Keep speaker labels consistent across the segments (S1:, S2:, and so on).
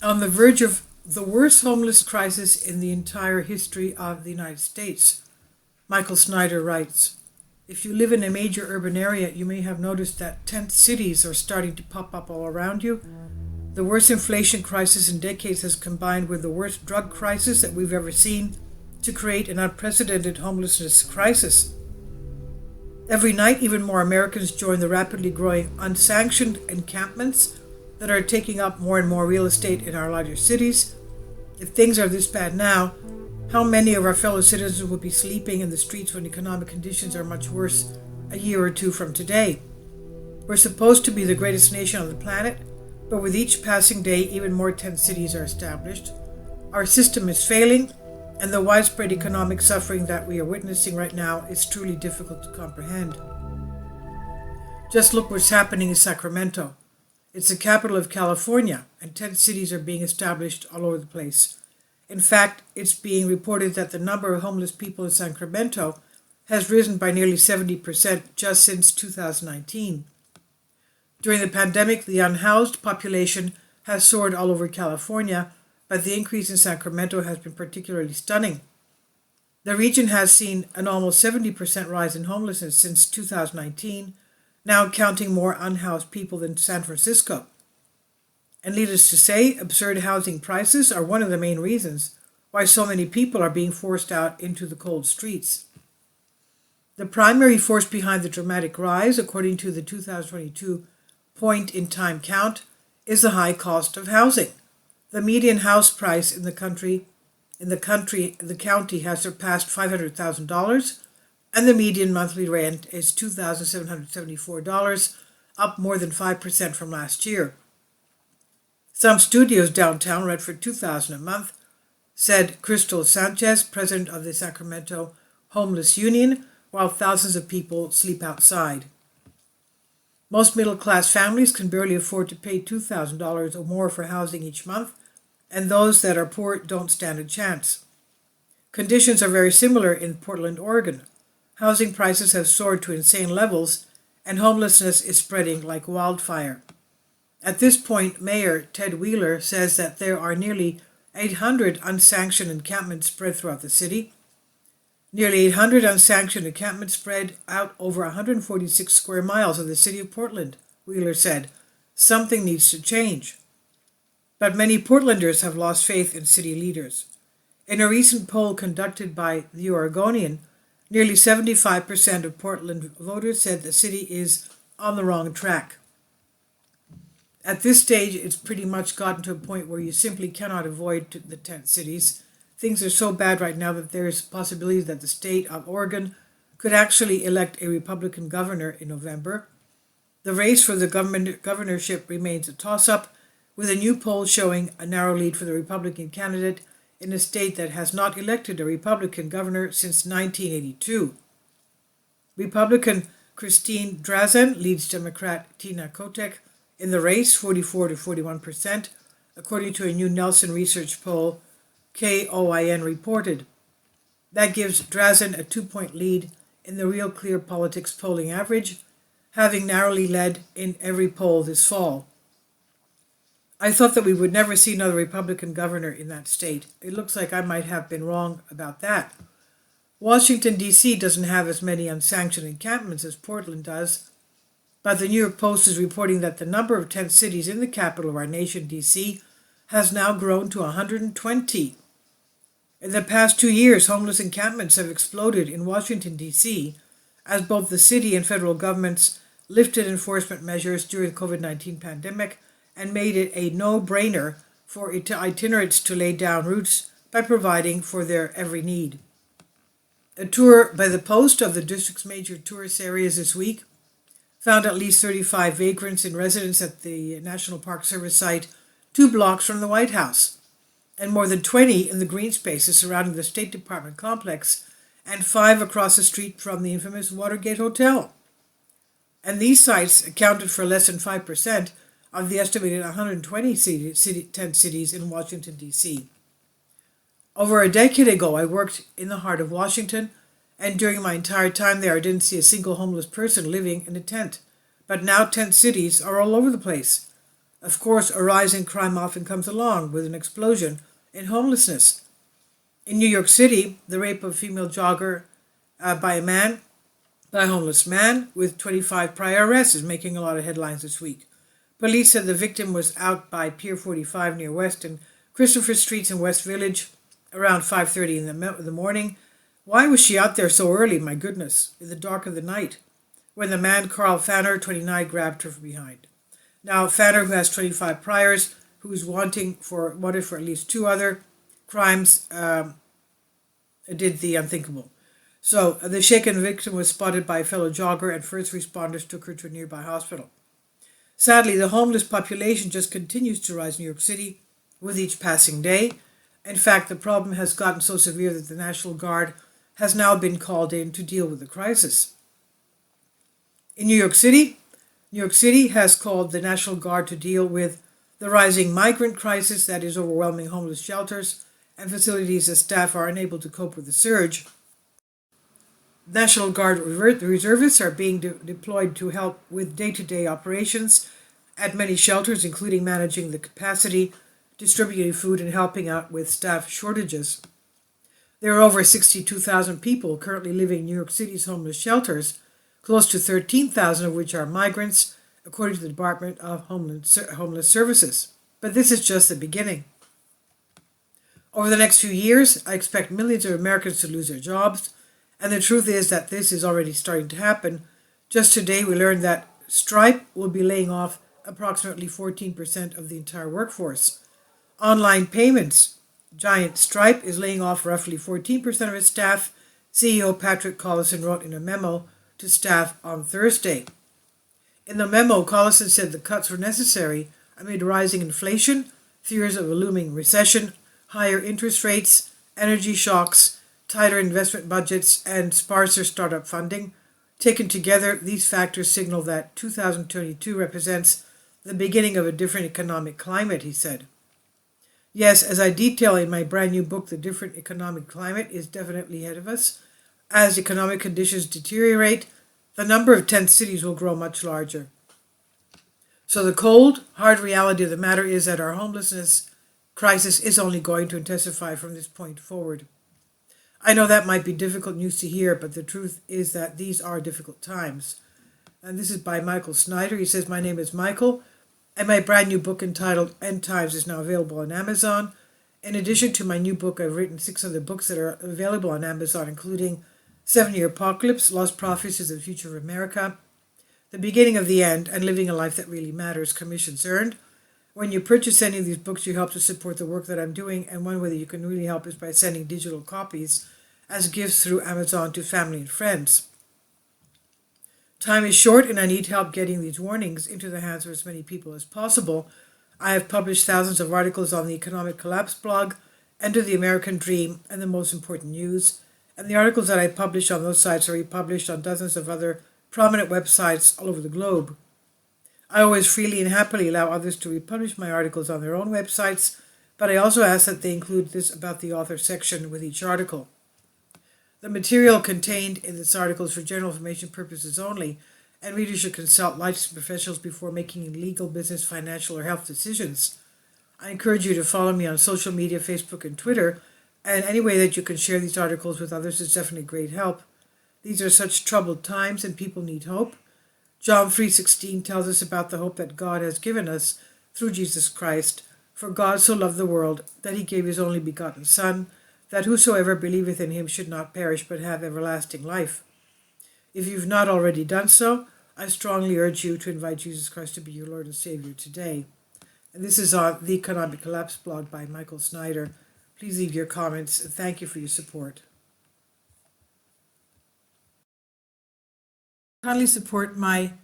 S1: on the verge of the worst homeless crisis in the entire history of the United States. Michael Snyder writes, if you live in a major urban area, you may have noticed that tent cities are starting to pop up all around you. The worst inflation crisis in decades has combined with the worst drug crisis that we've ever seen to create an unprecedented homelessness crisis. Every night, even more Americans join the rapidly growing unsanctioned encampments that are taking up more and more real estate in our larger cities. If things are this bad now, how many of our fellow citizens will be sleeping in the streets when economic conditions are much worse a year or two from today? We're supposed to be the greatest nation on the planet, but with each passing day, even more tent cities are established. Our system is failing, and the widespread economic suffering that we are witnessing right now is truly difficult to comprehend. Just look what's happening in Sacramento. It's the capital of California, and tent cities are being established all over the place. In fact, it's being reported that the number of homeless people in Sacramento has risen by nearly 70% just since 2019. During the pandemic, the unhoused population has soared all over California, but the increase in Sacramento has been particularly stunning. The region has seen an almost 70% rise in homelessness since 2019, now counting more unhoused people than San Francisco. And needless to say, absurd housing prices are one of the main reasons why so many people are being forced out into the cold streets. The primary force behind the dramatic rise, according to the 2022 point-in-time count, is the high cost of housing. The median house price in the county has surpassed $500,000, and the median monthly rent is $2,774, up more than 5% from last year. Some studios downtown rent for $2,000 a month, said Crystal Sanchez, president of the Sacramento Homeless Union, while thousands of people sleep outside. Most middle-class families can barely afford to pay $2,000 or more for housing each month, and those that are poor don't stand a chance. Conditions are very similar in Portland, Oregon. Housing prices have soared to insane levels, and homelessness is spreading like wildfire. At this point, Mayor Ted Wheeler says that there are nearly 800 unsanctioned encampments spread throughout the city. Nearly 800 unsanctioned encampments spread out over 146 square miles of the city of Portland, Wheeler said. Something needs to change. But many Portlanders have lost faith in city leaders. In a recent poll conducted by The Oregonian, nearly 75% of Portland voters said the city is on the wrong track. At this stage, it's pretty much gotten to a point where you simply cannot avoid the tent cities. Things are so bad right now that there is a possibility that the state of Oregon could actually elect a Republican governor in November. The race for the governorship remains a toss-up, with a new poll showing a narrow lead for the Republican candidate in a state that has not elected a Republican governor since 1982. Republican Christine Drazen leads Democrat Tina Kotek in the race, 44 to 41%, according to a new Nelson Research poll KOIN reported. That gives Drazen a 2-point lead in the Real Clear Politics polling average, having narrowly led in every poll this fall. I thought that we would never see another Republican governor in that state. It looks like I might have been wrong about that. Washington, D.C. doesn't have as many unsanctioned encampments as Portland does, but the New York Post is reporting that the number of tent cities in the capital of our nation, D.C., has now grown to 120. In the past 2 years, homeless encampments have exploded in Washington, D.C., as both the city and federal governments lifted enforcement measures during the COVID-19 pandemic and made it a no-brainer for itinerants to lay down roots by providing for their every need. A tour by the Post of the district's major tourist areas this week found at least 35 vagrants in residence at the National Park Service site 2 blocks from the White House, and more than 20 in the green spaces surrounding the State Department complex, and 5 across the street from the infamous Watergate Hotel. And these sites accounted for less than 5% of the estimated 120 tent cities in Washington, D.C. Over a decade ago, I worked in the heart of Washington, and during my entire time there, I didn't see a single homeless person living in a tent. But now tent cities are all over the place. Of course, a rising crime often comes along with an explosion in homelessness. In New York City, the rape of a female jogger by a homeless man with 25 prior arrests is making a lot of headlines this week. Police said the victim was out by Pier 45 near West and Christopher Streets in West Village around 5:30 in the morning. Why was she out there so early, my goodness, in the dark of the night, when the man Carl Fanner, 29, grabbed her from behind? Now, Fanner, who has 25 priors, who is wanted for at least two other crimes, did the unthinkable. So, the shaken victim was spotted by a fellow jogger, and first responders took her to a nearby hospital. Sadly, the homeless population just continues to rise in New York City with each passing day. In fact, the problem has gotten so severe that the National Guard has now been called in to deal with the crisis. In New York City has called the National Guard to deal with the rising migrant crisis that is overwhelming homeless shelters and facilities as staff are unable to cope with the surge. National Guard reservists are being deployed to help with day-to-day operations at many shelters, including managing the capacity, distributing food, and helping out with staff shortages. There are over 62,000 people currently living in New York City's homeless shelters, close to 13,000 of which are migrants, according to the Department of Homeless Services. But this is just the beginning. Over the next few years, I expect millions of Americans to lose their jobs, and the truth is that this is already starting to happen. Just today, we learned that Stripe will be laying off approximately 14% of the entire workforce. Online payments giant Stripe is laying off roughly 14% of its staff, CEO Patrick Collison wrote in a memo to staff on Thursday. In the memo, Collison said the cuts were necessary amid rising inflation, fears of a looming recession, higher interest rates, energy shocks, tighter investment budgets, and sparser startup funding. Taken together, these factors signal that 2022 represents the beginning of a different economic climate, he said. Yes, as I detail in my brand new book, the different economic climate is definitely ahead of us. As economic conditions deteriorate, the number of tent cities will grow much larger. So the cold, hard reality of the matter is that our homelessness crisis is only going to intensify from this point forward. I know that might be difficult news to hear, but the truth is that these are difficult times. And this is by Michael Snyder. He says, "My name is Michael, and my brand new book entitled End Times is now available on Amazon. In addition to my new book, I've written 6 other books that are available on Amazon, including 7-Year Apocalypse, Lost Prophecies of the Future of America, The Beginning of the End, and Living a Life That Really Matters, Commissions Earned. When you purchase any of these books, you help to support the work that I'm doing, and one way that you can really help is by sending digital copies as gifts through Amazon to family and friends. Time is short, and I need help getting these warnings into the hands of as many people as possible. I have published thousands of articles on the Economic Collapse blog, Enter the American Dream, and The Most Important News, and the articles that I publish on those sites are republished on dozens of other prominent websites all over the globe. I always freely and happily allow others to republish my articles on their own websites, but I also ask that they include this about the author section with each article. The material contained in this article is for general information purposes only, and readers should consult licensed professionals before making legal, business, financial, or health decisions. I encourage you to follow me on social media, Facebook and Twitter, and any way that you can share these articles with others is definitely great help. These are such troubled times and people need hope. John 3:16 tells us about the hope that God has given us through Jesus Christ. For God so loved the world that he gave his only begotten Son, that whosoever believeth in him should not perish but have everlasting life. If you've not already done so, I strongly urge you to invite Jesus Christ to be your Lord and Savior today. And this is on the Economic Collapse blog by Michael Snyder. Please leave your comments and thank you for your support. Kindly support my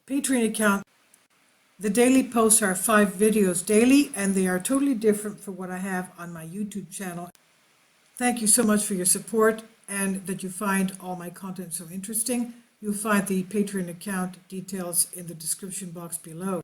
S1: Patreon account. The daily posts are 5 videos daily, and they are totally different from what I have on my YouTube channel. Thank you so much for your support and that you find all my content so interesting. You'll find the Patreon account details in the description box below.